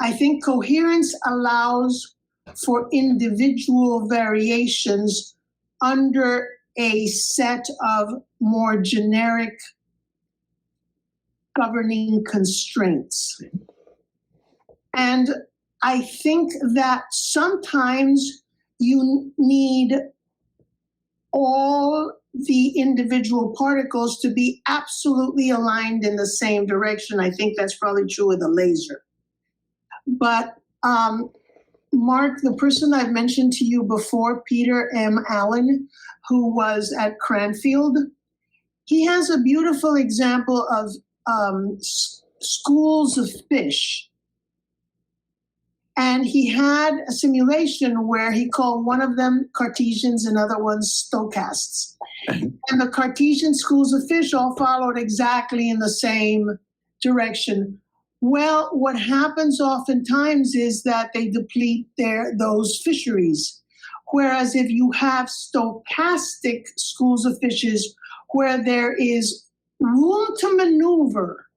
I think coherence allows for individual variations under a set of more generic governing constraints. And I think that sometimes you need all the individual particles to be absolutely aligned in the same direction. I think that's probably true with a laser. But Mark, the person I've mentioned to you before, Peter M. Allen, who was at Cranfield, he has a beautiful example of schools of fish. And he had a simulation where he called one of them Cartesians and other ones Stochastics. And the Cartesian schools of fish all followed exactly in the same direction. Well, what happens oftentimes is that they deplete those fisheries. Whereas if you have stochastic schools of fishes where there is room to maneuver.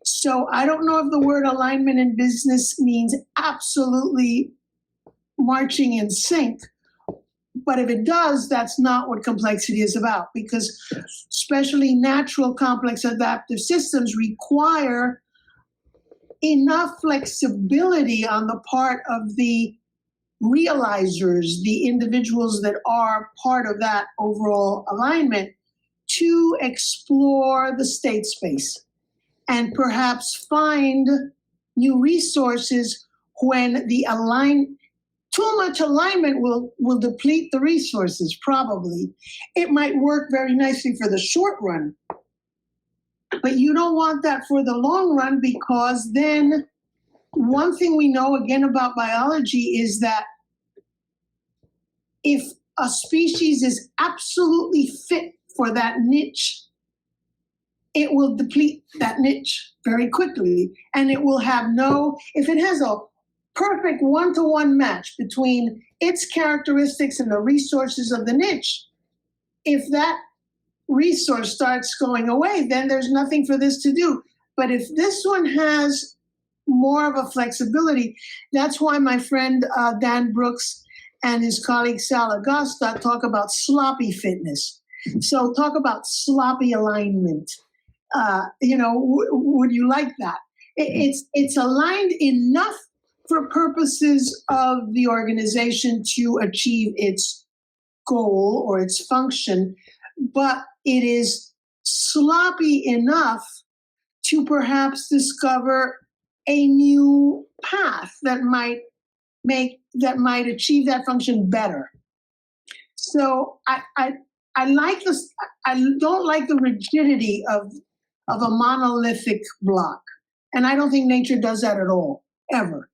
So I don't know if the word alignment in business means absolutely marching in sync, but if it does, that's not what complexity is about, because especially natural complex adaptive systems require enough flexibility on the part of the realizers, the individuals that are part of that overall alignment, to explore the state space and perhaps find new resources when too much alignment will deplete the resources, probably. It might work very nicely for the short run, but you don't want that for the long run, because then one thing we know again about biology is that if a species is absolutely fit for that niche, it will deplete that niche very quickly. And it will have if it has a perfect one-to-one match between its characteristics and the resources of the niche, if that resource starts going away, then there's nothing for this to do. But if this one has more of a flexibility, that's why my friend Dan Brooks and his colleague Sal Augusta talk about sloppy fitness. So talk about sloppy alignment. Would you like that? It's aligned enough for purposes of the organization to achieve its goal or its function, but it is sloppy enough to perhaps discover a new path that might achieve that function better. So I like this. I don't like the rigidity of a monolithic block, and I don't think nature does that at all, ever.